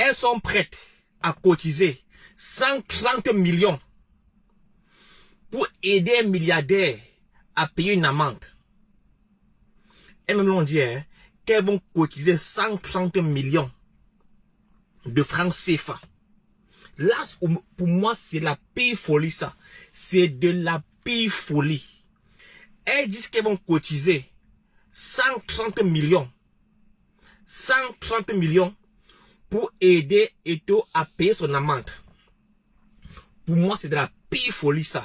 elles sont prêtes à cotiser 130 millions pour aider un milliardaire à payer une amende. Elles-mêmes l'ont dit qu'elles vont cotiser 130 millions de francs CFA. Là, pour moi, c'est la pire folie, ça. C'est de la pire folie. Elles disent qu'elles vont cotiser 130 millions. 130 millions pour aider Eto'o à payer son amende. Pour moi, c'est de la pire folie, ça.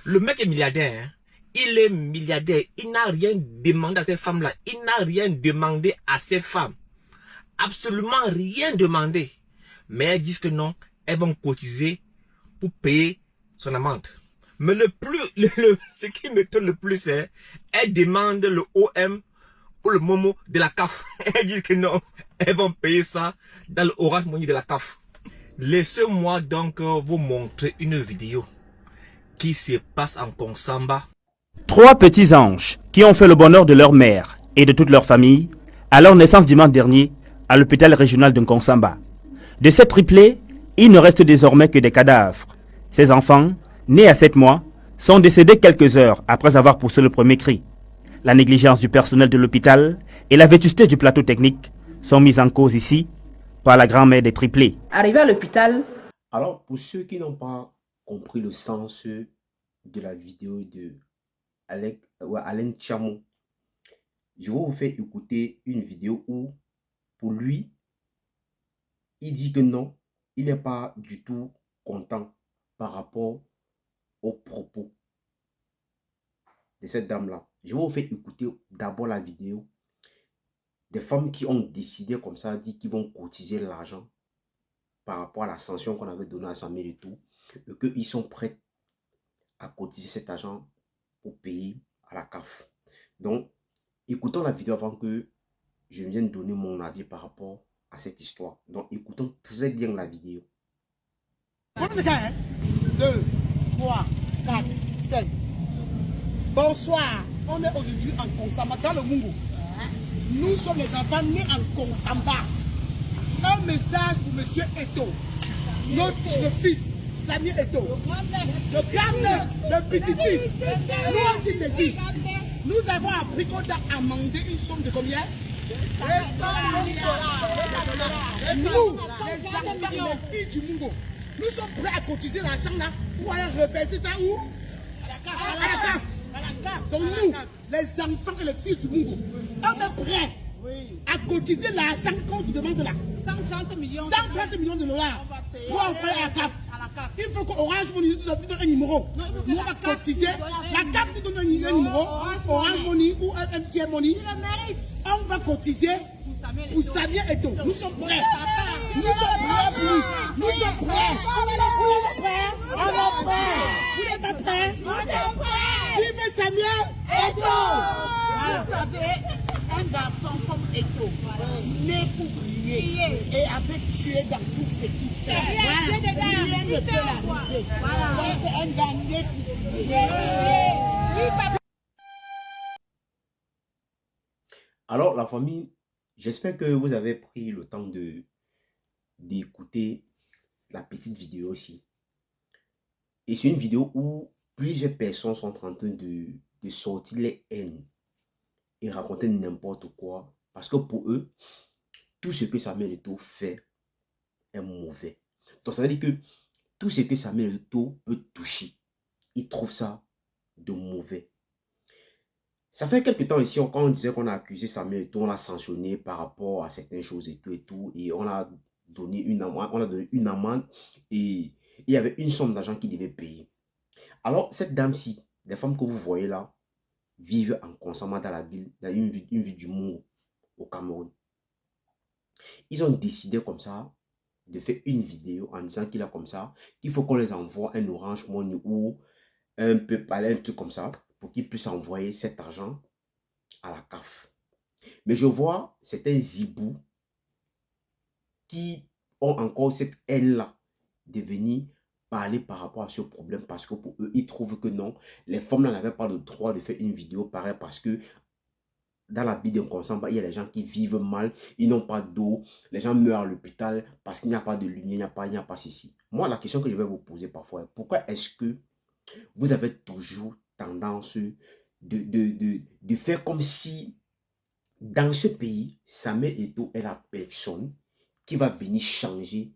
Le mec est milliardaire. Il est milliardaire. Il n'a rien demandé à ces femmes-là. Il n'a rien demandé à ces femmes. Absolument rien demandé. Mais elles disent que non, elles vont cotiser pour payer son amende. Mais ce qui m'étonne le plus, c'est elles demandent le OM ou le Momo de la CAF. Elles disent que non, elles vont payer ça dans le Orange Money de la CAF. Laissez-moi donc vous montrer une vidéo qui se passe en Konsamba. 3 petits anges qui ont fait le bonheur de leur mère et de toute leur famille à leur naissance dimanche dernier à l'hôpital régional de Konsamba. De ces triplés, il ne reste désormais que des cadavres. Ces enfants, nés à 7 mois, sont décédés quelques heures après avoir poussé le premier cri. La négligence du personnel de l'hôpital et la vétusté du plateau technique sont mises en cause ici par la grand-mère des triplés. Arrivé à l'hôpital. Alors, pour ceux qui n'ont pas compris le sens de la vidéo de Alain Tchamo, je vais vous faire écouter une vidéo où, pour lui, il dit que non, il n'est pas du tout content par rapport aux propos de cette dame-là. Je vais vous faire écouter d'abord la vidéo des femmes qui ont décidé comme ça, dit qu'ils vont cotiser l'argent par rapport à la sanction qu'on avait donnée à Samuel Eto'o, et qu'ils sont prêts à cotiser cet argent pour payer à la CAF. Donc, écoutons la vidéo avant que je vienne donner mon avis par rapport à cette histoire. Donc, écoutons très bien la vidéo. 2, 3, 4, 5. Bonsoir. On est aujourd'hui en Konsamba, dans le Mungo. Nous sommes les enfants nés en Konsamba. Un message pour M. Eto'o. Notre fils, Samuel Eto'o. Le grand-mère, le petit. Nous on dit ceci. Nous avons appris qu'on a amendé une somme de combien? 200 millions. Nous, les enfants, les filles du Mungo, nous sommes prêts à cotiser l'argent là pour aller reverser ça où? À la CAF. Donc nous, les enfants et les filles du Mungo, on est prêts à cotiser l'argent qu'on nous demande là. 130 millions de dollars pour envoyer à la CAF. Il faut qu'Orange Money nous donne un numéro. Nous on va cotiser. La CAF nous donne un numéro. Orange Money ou MTN Money. On va cotiser pour Samuel Eto'o. Nous sommes prêts. Nous sommes prêts pour lui. Nous sommes prêts. Vous êtes prêts? On est prêts. Vous n'êtes pas prêts? Vive Samuel Eto'o. Vous savez, un garçon comme Eto'o, né pour briller et avait tué dans tout ce qu'il fait. Rien ne peut l'arrêter. Donc c'est un gars né pour briller. Alors, la famille, j'espère que vous avez pris le temps d'écouter la petite vidéo aussi. Et c'est une vidéo où plusieurs personnes sont en train de sortir les haines et raconter n'importe quoi. Parce que pour eux, tout ce que Samuel Eto'o fait est mauvais. Donc ça veut dire que tout ce que Samuel Eto'o peut toucher, ils trouvent ça de mauvais. Ça fait quelques temps ici, quand on disait qu'on a accusé Samuel Eto'o, on l'a sanctionné par rapport à certaines choses et tout, et on a donné une amende, et il y avait une somme d'argent qu'il devait payer. Alors, cette dame-ci, les femmes que vous voyez là, vivent en consommant dans la ville, dans une ville du Mungo, au Cameroun. Ils ont décidé comme ça de faire une vidéo en disant qu'il a comme ça, qu'il faut qu'on les envoie un Orange Money ou un PayPal, un truc comme ça, pour qu'ils puissent envoyer cet argent à la CAF. Mais je vois certains zibous qui ont encore cette haine-là de venir parler par rapport à ce problème, parce que pour eux, ils trouvent que non, les femmes n'avaient pas le droit de faire une vidéo pareille parce que dans la vie d'un Konsamba, il y a des gens qui vivent mal, ils n'ont pas d'eau, les gens meurent à l'hôpital parce qu'il n'y a pas de lumière, il n'y a pas ceci. Moi, la question que je vais vous poser parfois est, pourquoi est-ce que vous avez toujours tendance de faire comme si dans ce pays, Samuel Eto'o est la personne qui va venir changer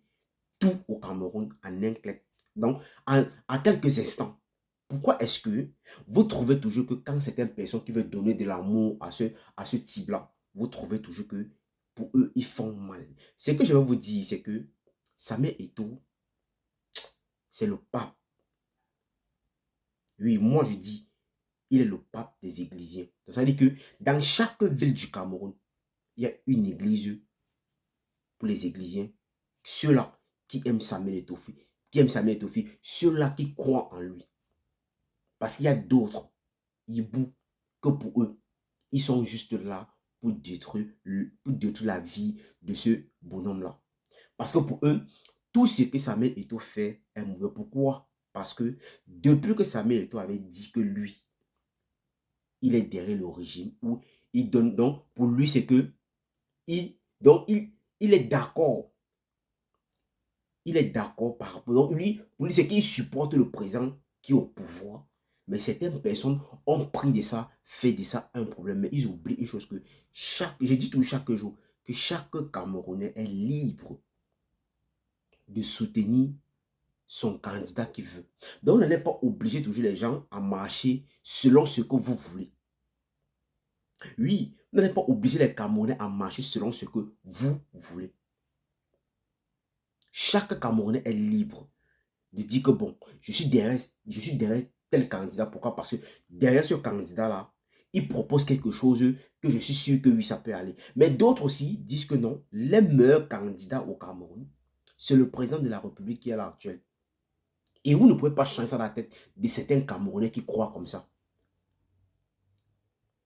tout au Cameroun en un clic. Donc, en quelques instants. Pourquoi est-ce que vous trouvez toujours que quand c'est une personne qui veut donner de l'amour à ce type-là, vous trouvez toujours que pour eux, ils font mal. Ce que je vais vous dire, c'est que Samuel Eto'o, c'est le pape. Oui, moi je dis, il est le pape des églisiens. Donc, ça veut dire que dans chaque ville du Cameroun, il y a une église pour les églisiens. Ceux-là qui aiment Samuel Eto'o, ceux-là qui croient en lui. Parce qu'il y a d'autres hiboux que pour eux, ils sont juste là pour détruire la vie de ce bonhomme-là. Parce que pour eux, tout ce que Samuel Eto'o fait est mauvais. Pourquoi? Parce que depuis que Samuel Eto'o avait dit que lui, il est derrière le régime, où il donne donc, pour lui, c'est que il est d'accord. Il est d'accord par rapport. Donc, pour lui, c'est qu'il supporte le président qui est au pouvoir. Mais certaines personnes ont pris de ça, fait de ça un problème. Mais ils oublient une chose que je dis tout chaque jour, que chaque Camerounais est libre de soutenir son candidat qu'il veut. Donc, vous n'allez pas obliger toujours les gens à marcher selon ce que vous voulez. Oui, vous n'allez pas obliger les Camerounais à marcher selon ce que vous voulez. Chaque Camerounais est libre de dire que bon, je suis derrière tel candidat. Pourquoi? Parce que derrière ce candidat-là, il propose quelque chose que je suis sûr que oui, ça peut aller. Mais d'autres aussi disent que non, les meilleurs candidats au Cameroun, c'est le président de la République qui est là actuel. Et vous ne pouvez pas changer ça dans la tête de certains Camerounais qui croient comme ça.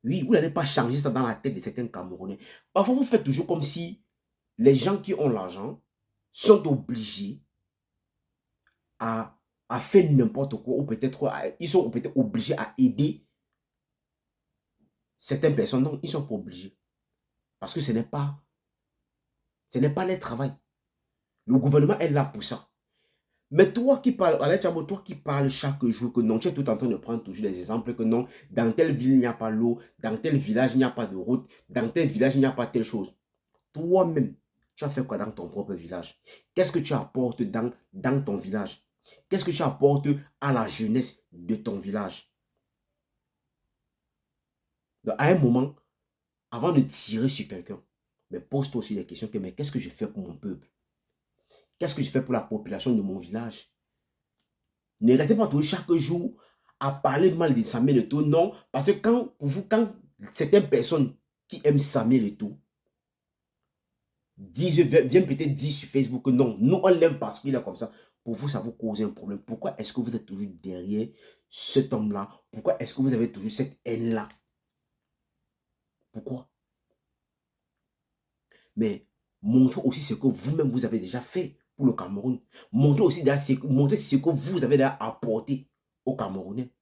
Oui, vous n'allez pas changer ça dans la tête de certains Camerounais. Parfois, vous faites toujours comme si les gens qui ont l'argent sont obligés à faire n'importe quoi, ou peut-être ils sont peut-être obligés à aider certaines personnes. Non, ils ne sont pas obligés. Parce que ce n'est pas leur travail. Le gouvernement est là pour ça. Mais toi qui parles, toi qui parles chaque jour que non, tu es tout en train de prendre toujours des exemples que non, dans telle ville il n'y a pas l'eau, dans tel village il n'y a pas de route, dans tel village il n'y a pas telle chose. Toi-même, tu as fait quoi dans ton propre village? Qu'est-ce que tu apportes dans ton village? Qu'est-ce que tu apportes à la jeunesse de ton village? Donc, à un moment, avant de tirer sur quelqu'un, mais pose-toi aussi des questions que, mais qu'est-ce que je fais pour mon peuple? Qu'est-ce que je fais pour la population de mon village? Ne restez pas toujours chaque jour à parler mal de Samuel Eto'o, non, parce que quand certaines personnes qui aiment Samuel Eto'o viennent peut-être dire sur Facebook que non, nous on l'aime parce qu'il est comme ça. Pour vous, ça vous cause un problème. Pourquoi est-ce que vous êtes toujours derrière cet homme-là? Pourquoi est-ce que vous avez toujours cette haine-là? Pourquoi? Mais montrez aussi ce que vous-même vous avez déjà fait pour le Cameroun. Montrez aussi ce que vous avez déjà apporté aux Camerounais.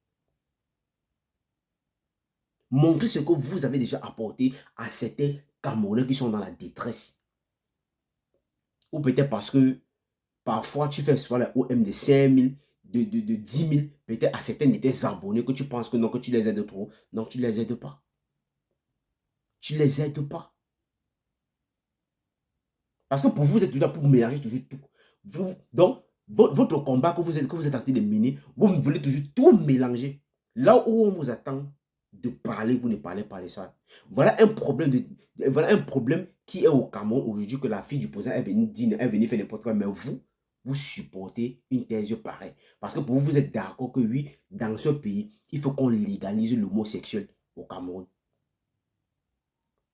Montrez ce que vous avez déjà apporté à certains Camerounais qui sont dans la détresse. Ou peut-être parce que parfois tu fais soit la OM de 5 000, de 10 000, peut-être à certains de tes abonnés que tu penses que non, que tu les aides trop. Non, tu ne les aides pas. Tu ne les aides pas. Parce que pour vous, vous êtes là pour mélanger toujours tout. Donc, votre combat que vous êtes en train de mener, vous voulez toujours tout mélanger. Là où on vous attend de parler, vous ne parlez pas de ça. Voilà un problème qui est au Cameroun aujourd'hui, que la fille du président est venue dire, est venue faire n'importe quoi, mais vous supportez une thèse pareille. Parce que pour vous, vous êtes d'accord que oui, dans ce pays, il faut qu'on légalise l'homosexuel au Cameroun.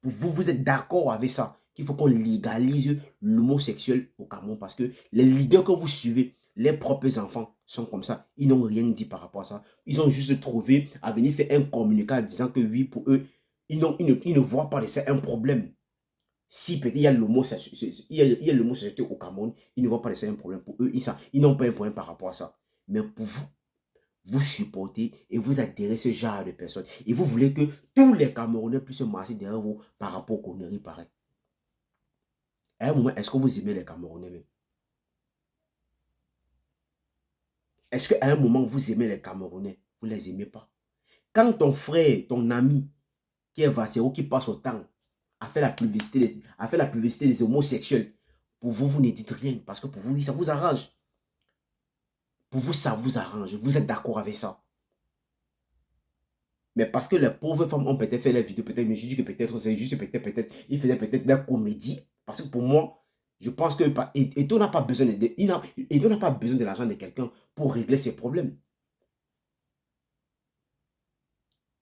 Vous êtes d'accord avec ça, qu'il faut qu'on légalise l'homosexuel au Cameroun, parce que les leaders que vous suivez, les propres enfants sont comme ça. Ils n'ont rien dit par rapport à ça. Ils ont juste trouvé à venir faire un communiqué disant que oui, pour eux, ils ne voient pas de ça un problème. Si peut-être il y a l'homosexualité au Cameroun, ils ne voient pas de ça un problème. Pour eux, ils n'ont pas un problème par rapport à ça. Mais pour vous, vous supportez et vous adhérez à ce genre de personnes. Et vous voulez que tous les Camerounais puissent marcher derrière vous par rapport aux conneries pareilles. À un moment, est-ce que vous aimez les Camerounais même? Est-ce qu'à un moment, vous aimez les Camerounais? Vous ne les aimez pas. Quand ton frère, ton ami, qui est Vassero, qui passe au temps, a fait la publicité des homosexuels, pour vous, vous ne dites rien. Parce que pour vous, ça vous arrange. Pour vous, ça vous arrange. Vous êtes d'accord avec ça. Mais parce que les pauvres femmes ont peut-être fait la vidéo, peut-être, je me suis dit que peut-être, c'est juste peut-être, ils faisaient peut-être de la comédie. Parce que pour moi, je pense que Eto'o n'a pas besoin Eto'o n'a pas besoin de l'argent de quelqu'un pour régler ses problèmes.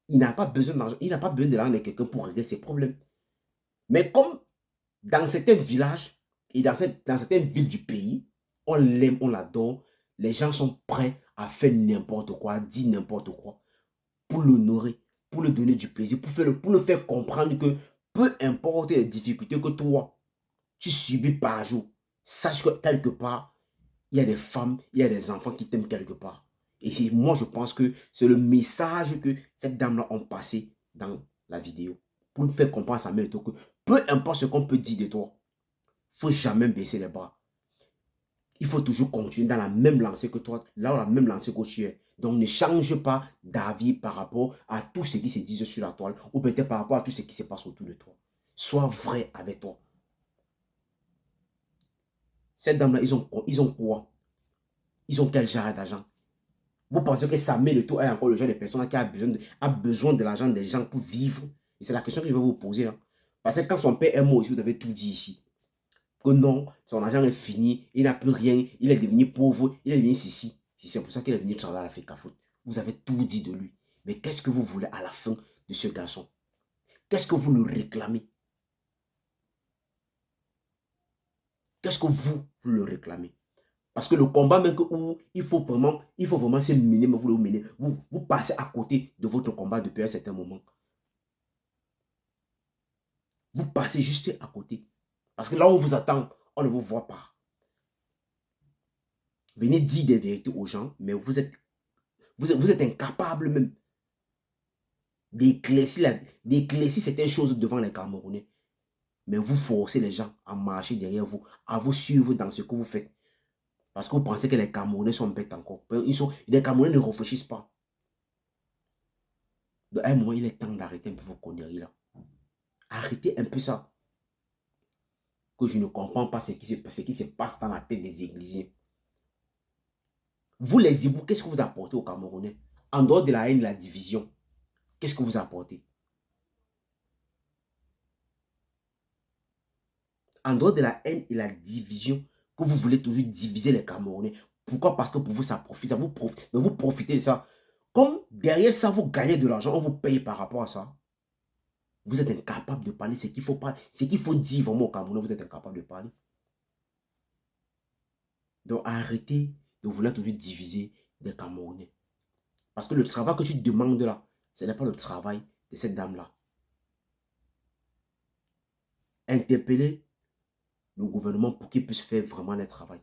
Il n'a pas besoin d'argent, il n'a pas besoin de l'argent de quelqu'un pour régler ses problèmes. Mais comme dans certains villages et dans certaines villes du pays, on l'aime, on l'adore, les gens sont prêts à faire n'importe quoi, à dire n'importe quoi, pour l'honorer, pour lui donner du plaisir, pour le faire comprendre que peu importe les difficultés que toi, tu subis par jour, sache que quelque part, il y a des femmes, il y a des enfants qui t'aiment quelque part. Et moi, je pense que c'est le message que cette dame-là a passé dans la vidéo. Pour lui faire comprendre à sa mère que peu importe ce qu'on peut dire de toi, il ne faut jamais baisser les bras. Il faut toujours continuer dans la même lancée que toi, là où la même lancée que tu es. Donc ne change pas d'avis par rapport à tout ce qui se dit sur la toile ou peut-être par rapport à tout ce qui se passe autour de toi. Sois vrai avec toi. Cette dame-là, ils ont quoi? Ils ont quel genre d'argent? Vous pensez que Samuel Eto'o est encore le genre de personne qui a besoin de l'argent des gens pour vivre? Et c'est la question que je vais vous poser. Hein. Parce que quand son père est mort, vous avez tout dit ici. Que non, son argent est fini, il n'a plus rien, il est devenu pauvre, il est devenu ceci. Si c'est pour ça qu'il est venu travailler à la FECAFOOT. Vous avez tout dit de lui. Mais qu'est-ce que vous voulez à la fin de ce garçon? Qu'est-ce que vous lui réclamez? Qu'est-ce que vous le réclamez? Parce que le combat, même où il faut vraiment se mener, mais vous le menez. Vous passez à côté de votre combat depuis un certain moment. Vous passez juste à côté. Parce que là où on vous attend, on ne vous voit pas. Venez dire des vérités aux gens, mais vous êtes incapable même d'éclaircir certaines choses devant les Camerounais. Mais vous forcez les gens à marcher derrière vous, à vous suivre dans ce que vous faites. Parce que vous pensez que les Camerounais sont bêtes encore. Les Camerounais ne réfléchissent pas. À un moment, il est temps d'arrêter un peu vos conneries là. Arrêtez un peu ça. Que je ne comprends pas ce qui se passe dans la tête des églisiens. Vous les Iboux, qu'est-ce que vous apportez aux Camerounais? En dehors de la haine et de la division, qu'est-ce que vous apportez? En dehors de la haine et la division, que vous voulez toujours diviser les Camerounais. Pourquoi? Parce que pour vous, ça profite. Vous profitez de ça. Comme derrière ça, vous gagnez de l'argent, on vous paye par rapport à ça. Vous êtes incapable de parler ce qu'il faut parler. Ce qu'il faut dire vraiment au Camerounais, vous êtes incapable de parler. Donc arrêtez de vouloir toujours diviser les Camerounais. Parce que le travail que tu demandes là, ce n'est pas le travail de cette dame-là. Interpellez le gouvernement pour qu'il puisse faire vraiment le travail.